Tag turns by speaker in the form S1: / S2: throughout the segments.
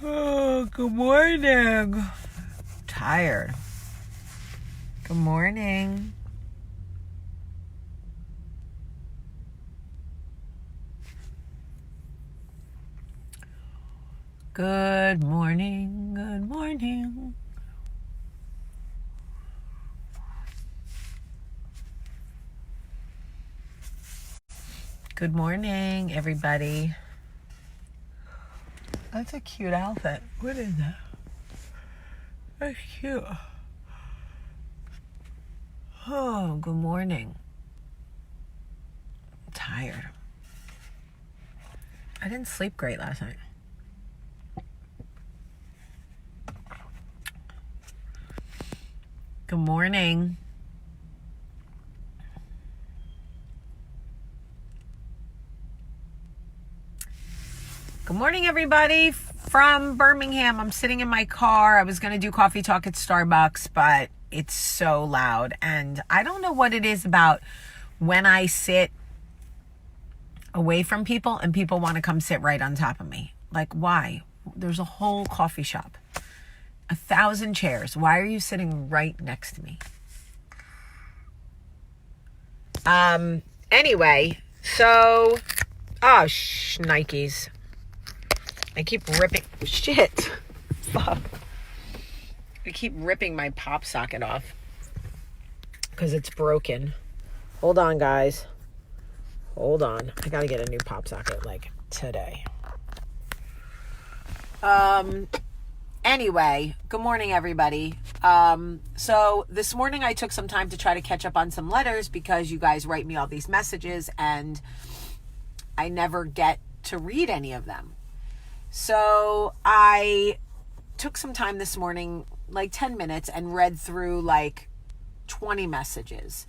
S1: Oh, good morning. Tired. Good morning. Good morning. Good morning. Good morning, everybody. That's a cute outfit. What is that? That's cute. Oh, good morning. I'm tired. I didn't sleep great last night. Good morning. Good morning, everybody from Birmingham. I'm sitting in my car. I was going to do coffee talk at Starbucks, but it's so loud. And I don't know what it is about when I sit away from people and people want to come sit right on top of me. Like, why? There's a whole coffee shop, 1,000 chairs. Why are you sitting right next to me? Anyway, so, Nikes. I keep ripping, shit, fuck. I keep ripping my pop socket off because it's broken. Hold on, guys. Hold on. I gotta get a new pop socket, like, today. Anyway, good morning, everybody. So this morning I took some time to try to catch up on some letters because you guys write me all these messages and I never get to read any of them. So I took some time this morning, like 10 minutes, and read through like 20 messages.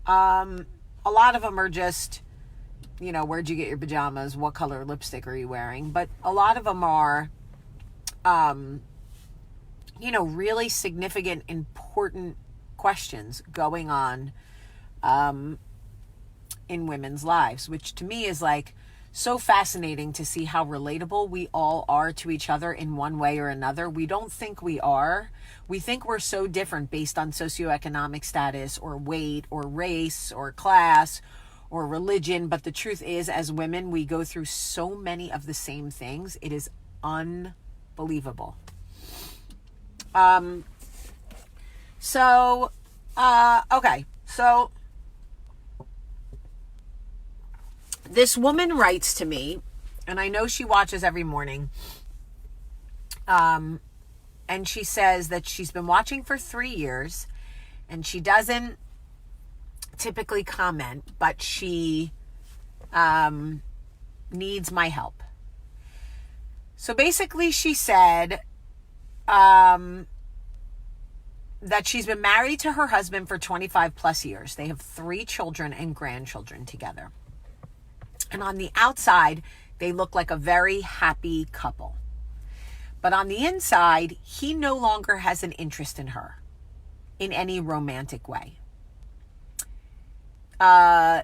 S1: A lot of them are just, where'd you get your pajamas? What color lipstick are you wearing? But a lot of them are, really significant, important questions going on in women's lives, which to me is like, so fascinating to see how relatable we all are to each other in one way or another. We don't think we are. We think we're so different based on socioeconomic status or weight or race or class or religion. But the truth is, as women, we go through so many of the same things. It is unbelievable. Okay. So this woman writes to me, and I know she watches every morning. And she says that she's been watching for 3 years and she doesn't typically comment, but she needs my help. So basically she said that she's been married to her husband for 25 plus years. They have 3 children and grandchildren together. And on the outside, they look like a very happy couple. But on the inside, he no longer has an interest in her in any romantic way. And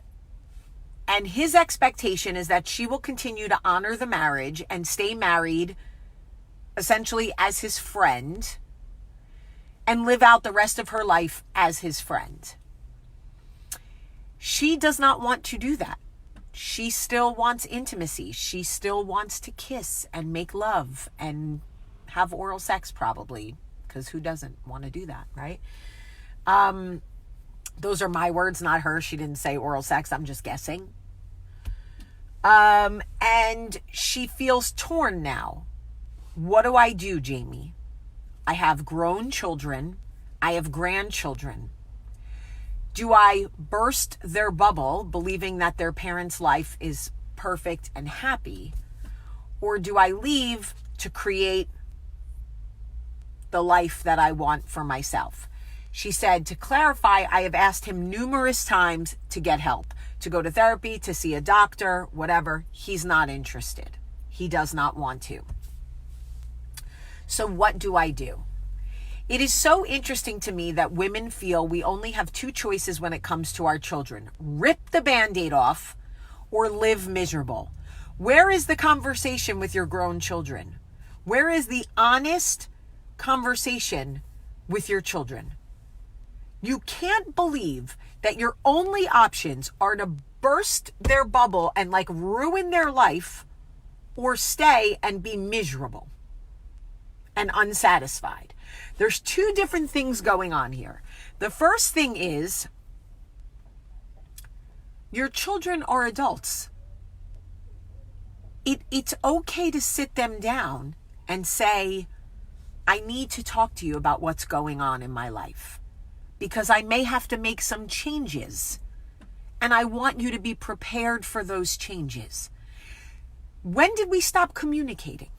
S1: his expectation is that she will continue to honor the marriage and stay married essentially as his friend and live out the rest of her life as his friend. She does not want to do that. She still wants intimacy. She still wants to kiss and make love and have oral sex, probably, because who doesn't want to do that, right? Those are my words, not hers. She didn't say oral sex. I'm just guessing. And she feels torn now. What do I do, Jamie? I have grown children. I have grandchildren. Do I burst their bubble, believing that their parents' life is perfect and happy? Or do I leave to create the life that I want for myself? She said, to clarify, I have asked him numerous times to get help, to go to therapy, to see a doctor, whatever. He's not interested. He does not want to. So what do I do? It is so interesting to me that women feel we only have 2 choices when it comes to our children. Rip the Band-Aid off or live miserable. Where is the conversation with your grown children? Where is the honest conversation with your children? You can't believe that your only options are to burst their bubble and like ruin their life, or stay and be miserable and unsatisfied. There's two different things going on here. The first thing is your children are adults. It's okay to sit them down and say, I need to talk to you about what's going on in my life, because I may have to make some changes, and I want you to be prepared for those changes. When did we stop communicating?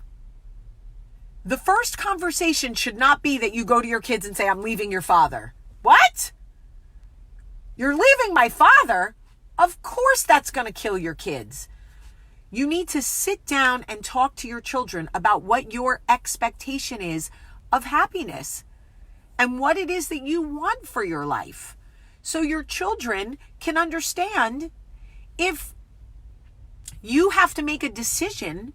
S1: The first conversation should not be that you go to your kids and say, I'm leaving your father. What? You're leaving my father? Of course that's going to kill your kids. You need to sit down and talk to your children about what your expectation is of happiness and what it is that you want for your life, so your children can understand if you have to make a decision,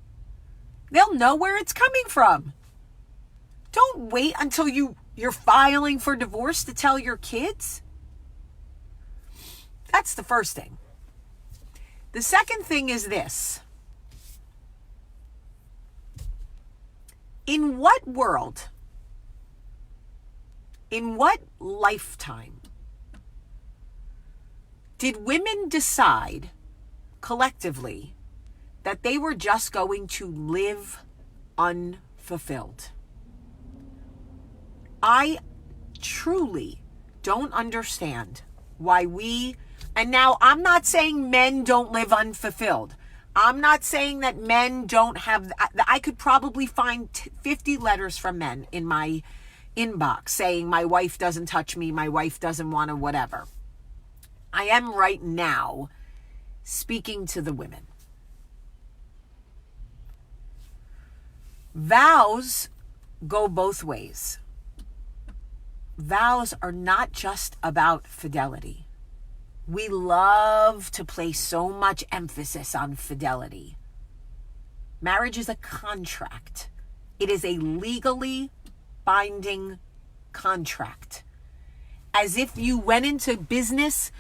S1: they'll know where it's coming from. Don't wait until you're filing for divorce to tell your kids. That's the first thing. The second thing is this. In what world, in what lifetime did women decide collectively that they were just going to live unfulfilled? I truly don't understand why and now I'm not saying men don't live unfulfilled. I'm not saying that men don't have, I could probably find 50 letters from men in my inbox saying my wife doesn't touch me, my wife doesn't want to whatever. I am right now speaking to the women. Vows go both ways. Vows are not just about fidelity. We love to place so much emphasis on fidelity. Marriage is a contract. It is a legally binding contract. As if you went into business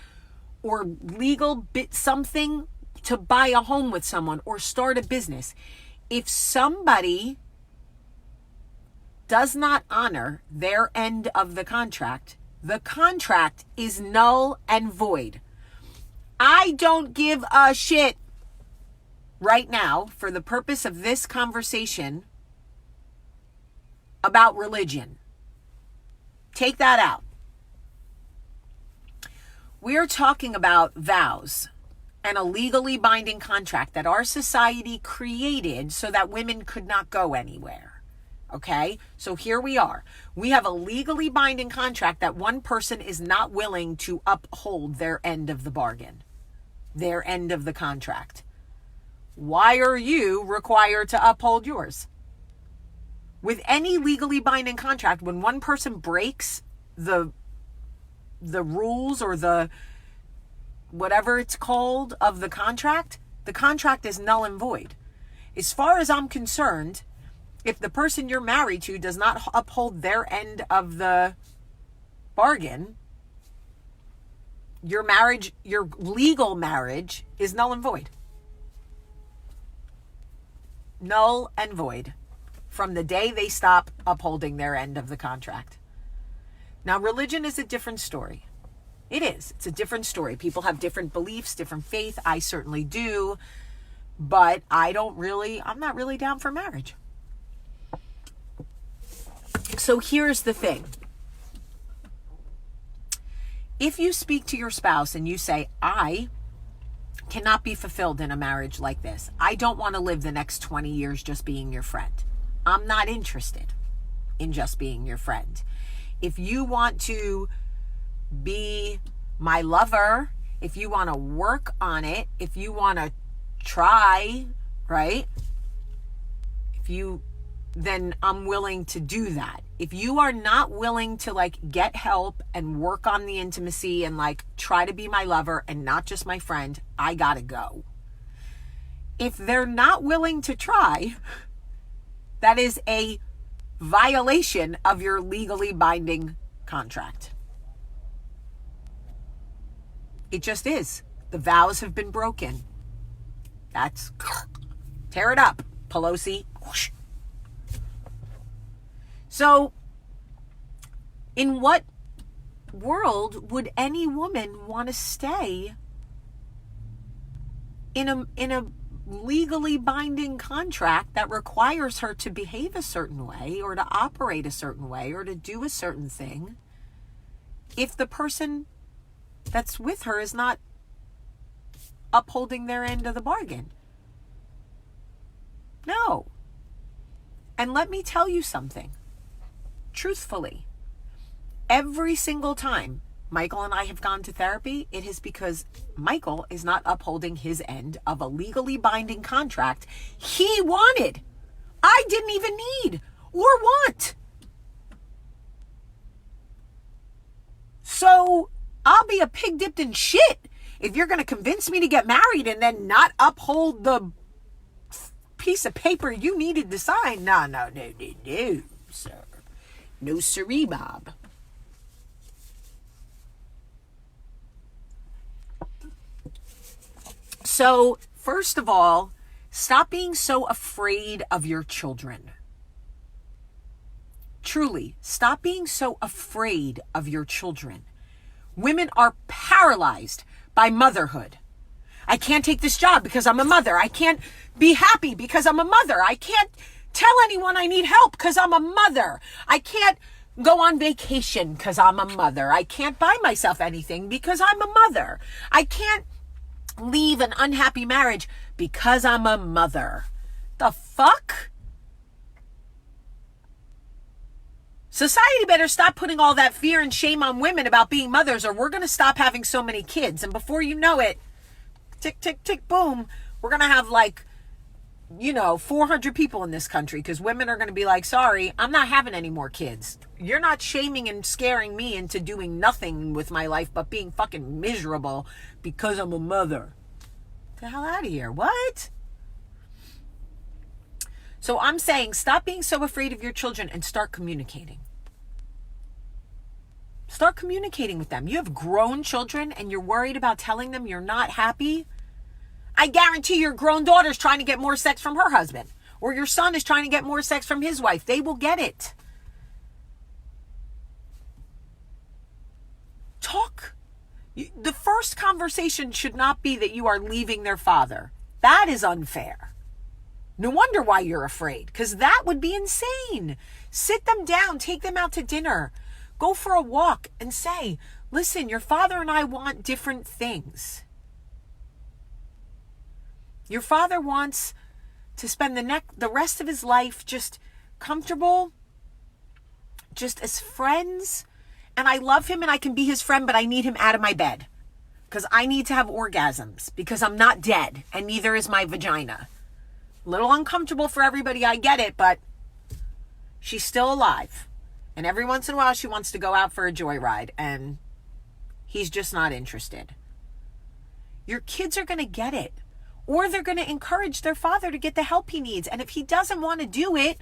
S1: or legal something to buy a home with someone or start a business. If somebody does not honor their end of the contract is null and void. I don't give a shit right now, for the purpose of this conversation, about religion. Take that out. We're talking about vows and a legally binding contract that our society created so that women could not go anywhere. Okay, so here we are. We have a legally binding contract that one person is not willing to uphold their end of the bargain, their end of the contract. Why are you required to uphold yours? With any legally binding contract, when one person breaks the rules or the whatever it's called of the contract is null and void. As far as I'm concerned, if the person you're married to does not uphold their end of the bargain, your marriage, your legal marriage, is null and void. Null and void from the day they stop upholding their end of the contract. Now, religion is a different story. It is. It's a different story. People have different beliefs, different faith. I certainly do. But I'm not really down for marriage. So here's the thing. If you speak to your spouse and you say, I cannot be fulfilled in a marriage like this. I don't want to live the next 20 years just being your friend. I'm not interested in just being your friend. If you want to be my lover, if you want to work on it, if you want to try, right? Then I'm willing to do that. If you are not willing to get help and work on the intimacy and try to be my lover and not just my friend, I gotta go. If they're not willing to try, That is a violation of your legally binding contract. It just is. The vows have been broken. That's, tear it up, Pelosi. Whoosh. So, in what world would any woman want to stay in a legally binding contract that requires her to behave a certain way or to operate a certain way or to do a certain thing if the person that's with her is not upholding their end of the bargain? No. And let me tell you something. Truthfully, every single time Michael and I have gone to therapy, it is because Michael is not upholding his end of a legally binding contract he wanted. I didn't even need or want. So I'll be a pig dipped in shit if you're going to convince me to get married and then not uphold the piece of paper you needed to sign. No, sir. No siree, Bob. So, first of all, stop being so afraid of your children. Truly, stop being so afraid of your children. Women are paralyzed by motherhood. I can't take this job because I'm a mother. I can't be happy because I'm a mother. I can't tell anyone I need help because I'm a mother. I can't go on vacation because I'm a mother. I can't buy myself anything because I'm a mother. I can't leave an unhappy marriage because I'm a mother. The fuck? Society better stop putting all that fear and shame on women about being mothers, or we're going to stop having so many kids. And before you know it, tick, tick, tick, boom, we're going to have 400 people in this country because women are going to be like, sorry, I'm not having any more kids. You're not shaming and scaring me into doing nothing with my life but being fucking miserable because I'm a mother. Get the hell out of here. What? So I'm saying stop being so afraid of your children and start communicating. Start communicating with them. You have grown children and you're worried about telling them you're not happy. I guarantee your grown daughter's trying to get more sex from her husband, or your son is trying to get more sex from his wife. They will get it. Talk. The first conversation should not be that you are leaving their father. That is unfair. No wonder why you're afraid, because that would be insane. Sit them down, take them out to dinner, go for a walk and say, listen, your father and I want different things. Your father wants to spend the rest of his life just comfortable, just as friends. And I love him and I can be his friend, but I need him out of my bed because I need to have orgasms because I'm not dead and neither is my vagina. A little uncomfortable for everybody, I get it, but she's still alive. And every once in a while she wants to go out for a joyride and he's just not interested. Your kids are going to get it. Or they're going to encourage their father to get the help he needs. And if he doesn't want to do it,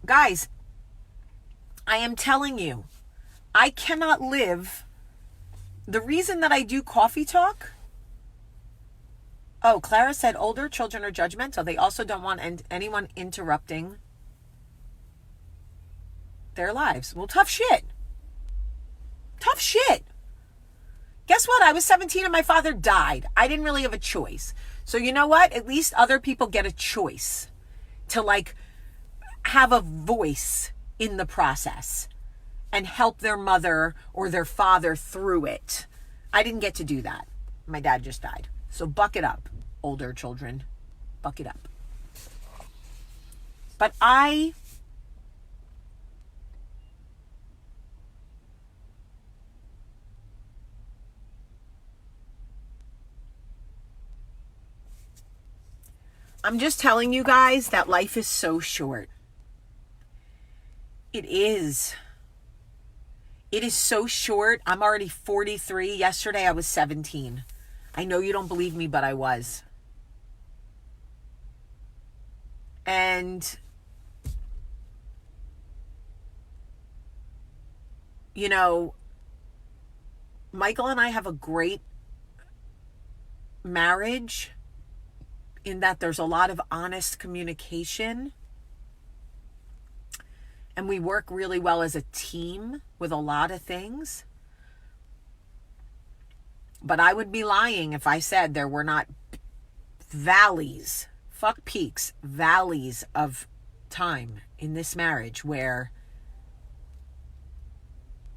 S1: guys, I am telling you, I cannot live. The reason that I do coffee talk. Oh, Clara said older children are judgmental. They also don't want anyone interrupting their lives. Well, tough shit. Tough shit. Guess what? I was 17 and my father died. I didn't really have a choice. So you know what? At least other people get a choice to have a voice in the process and help their mother or their father through it. I didn't get to do that. My dad just died. So buck it up, older children. Buck it up. But I'm just telling you guys that life is so short. It is. It is so short. I'm already 43. Yesterday I was 17. I know you don't believe me, but I was. And, you know, Michael and I have a great marriage in that there's a lot of honest communication. And we work really well as a team with a lot of things. But I would be lying if I said there were not valleys, fuck peaks, valleys of time in this marriage where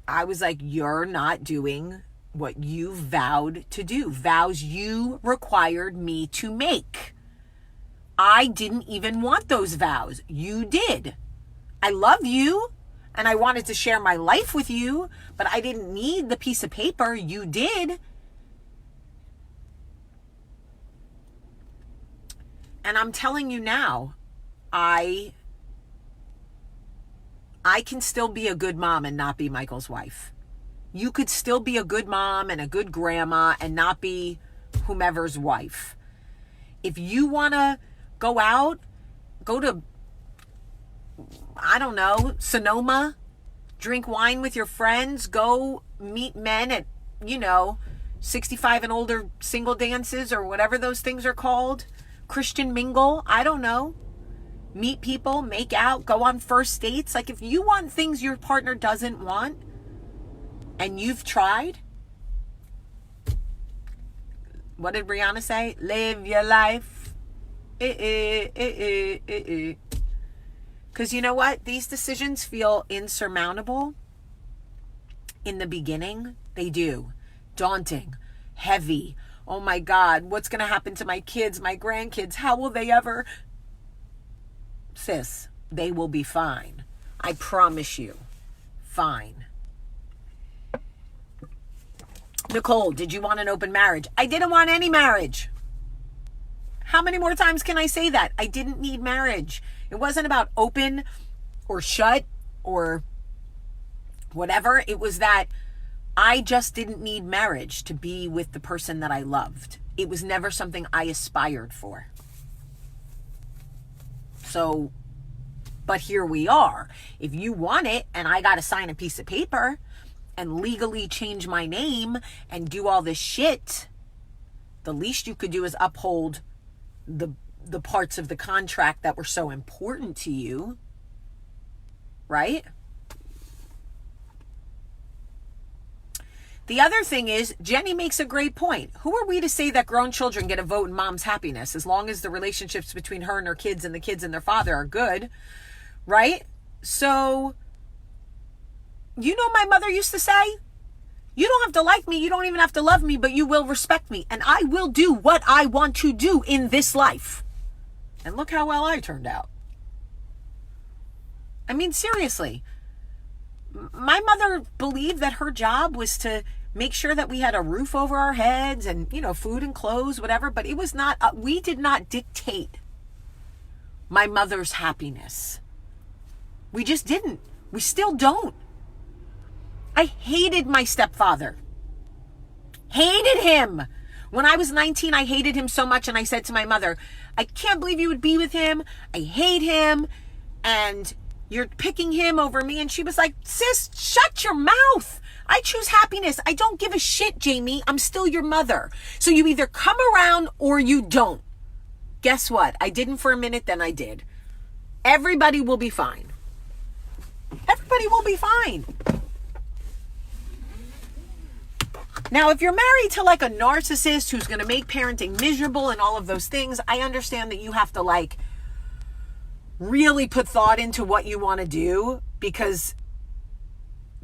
S1: I was like, you're not doing what you vowed to do. Vows you required me to make. I didn't even want those vows. You did. I love you and I wanted to share my life with you, but I didn't need the piece of paper. You did. And I'm telling you now, I can still be a good mom and not be Michael's wife. You could still be a good mom and a good grandma and not be whomever's wife. If you want to go out, go to, I don't know, Sonoma, drink wine with your friends, go meet men at, 65 and older single dances or whatever those things are called. Christian mingle, I don't know. Meet people, make out, go on first dates. Like if you want things your partner doesn't want and you've tried, what did Rihanna say? Live your life. Because you know what? These decisions feel insurmountable in the beginning. They do. Daunting, heavy. Oh my God, what's going to happen to my kids, my grandkids? How will they ever? Sis, they will be fine. I promise you. Fine. Nicole, did you want an open marriage? I didn't want any marriage. How many more times can I say that? I didn't need marriage. It wasn't about open or shut or whatever. It was that I just didn't need marriage to be with the person that I loved. It was never something I aspired for. So, but here we are. If you want it and I got to sign a piece of paper and legally change my name and do all this shit, the least you could do is uphold the parts of the contract that were so important to you, right? The other thing is, Jenny makes a great point. Who are we to say that grown children get a vote in mom's happiness as long as the relationships between her and her kids and the kids and their father are good, right? So, my mother used to say, you don't have to like me, you don't even have to love me, but you will respect me. And I will do what I want to do in this life. And look how well I turned out. I mean, seriously. My mother believed that her job was to make sure that we had a roof over our heads and, food and clothes, whatever. But it was not, we did not dictate my mother's happiness. We just didn't. We still don't. I hated my stepfather. Hated him. When I was 19, I hated him so much. And I said to my mother, I can't believe you would be with him. I hate him. And you're picking him over me. And she was like, sis, shut your mouth. I choose happiness. I don't give a shit, Jamie. I'm still your mother. So you either come around or you don't. Guess what? I didn't for a minute, then I did. Everybody will be fine. Everybody will be fine. Now, if you're married to like a narcissist who's going to make parenting miserable and all of those things, I understand that you have to really put thought into what you want to do, because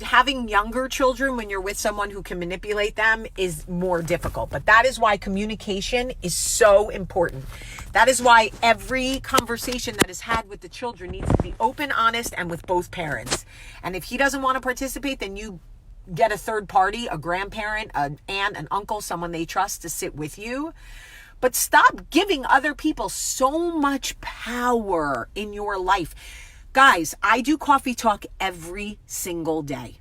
S1: having younger children when you're with someone who can manipulate them is more difficult. But that is why communication is so important. That is why every conversation that is had with the children needs to be open, honest, and with both parents. And if he doesn't want to participate, then you get a third party, a grandparent, an aunt, an uncle, someone they trust to sit with you. But stop giving other people so much power in your life. Guys, I do coffee talk every single day.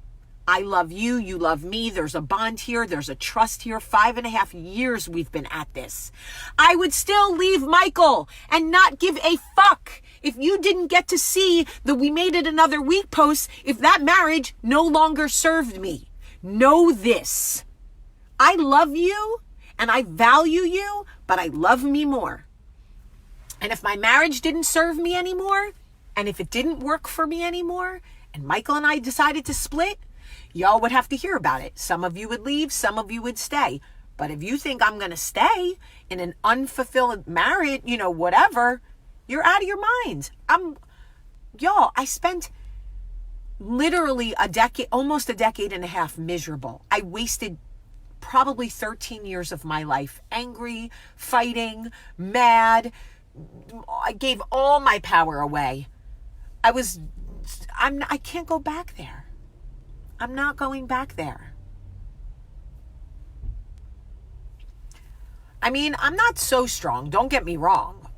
S1: I love you. You love me. There's a bond here. There's a trust here. 5.5 years we've been at this. I would still leave Michael and not give a fuck if you didn't get to see the We Made It Another Week post, if that marriage no longer served me. Know this. I love you and I value you, but I love me more. And if my marriage didn't serve me anymore, and if it didn't work for me anymore, and Michael and I decided to split, y'all would have to hear about it. Some of you would leave, some of you would stay. But if you think I'm going to stay in an unfulfilled marriage, whatever, you're out of your minds. I spent literally almost a decade and a half miserable. I wasted probably 13 years of my life angry, fighting, mad. I gave all my power away. I can't go back there. I'm not going back there. I mean, I'm not so strong. Don't get me wrong.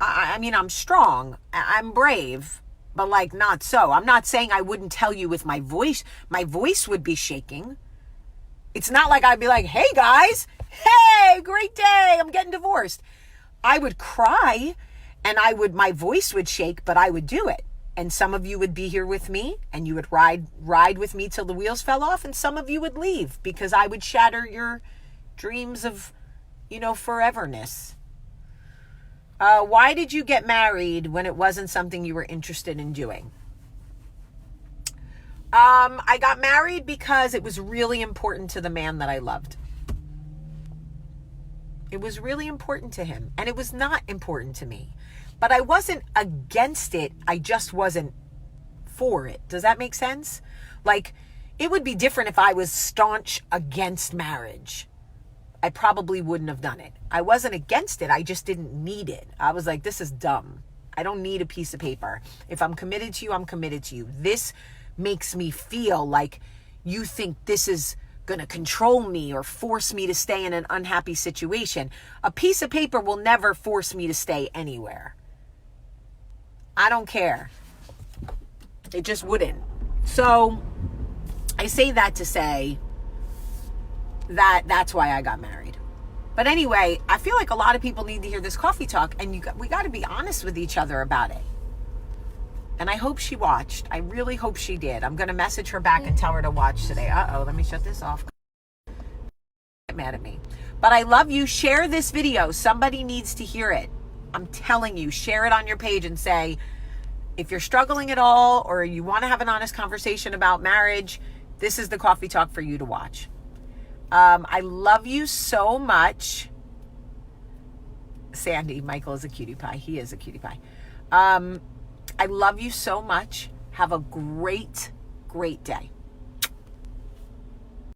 S1: I mean, I'm strong. I'm brave, but not so. I'm not saying I wouldn't tell you with my voice. My voice would be shaking. It's not like I'd be like, hey guys, hey, great day, I'm getting divorced. I would cry and my voice would shake, but I would do it. And some of you would be here with me and you would ride with me till the wheels fell off. And some of you would leave because I would shatter your dreams of, foreverness. Why did you get married when it wasn't something you were interested in doing? I got married because it was really important to the man that I loved. It was really important to him, and it was not important to me. But I wasn't against it. I just wasn't for it. Does that make sense? It would be different if I was staunch against marriage. I probably wouldn't have done it. I wasn't against it. I just didn't need it. I was like, this is dumb. I don't need a piece of paper. If I'm committed to you, I'm committed to you. This makes me feel like you think this is going to control me or force me to stay in an unhappy situation. A piece of paper will never force me to stay anywhere. I don't care. It just wouldn't. So I say that to say that's why I got married. But anyway, I feel like a lot of people need to hear this coffee talk, and we got to be honest with each other about it. And I hope she watched. I really hope she did. I'm going to message her back and tell her to watch today. Let me shut this off. Get mad at me. But I love you. Share this video. Somebody needs to hear it. I'm telling you, share it on your page and say, if you're struggling at all or you want to have an honest conversation about marriage, this is the coffee talk for you to watch. I love you so much. Sandy, Michael is a cutie pie. He is a cutie pie. I love you so much. Have a great, great day.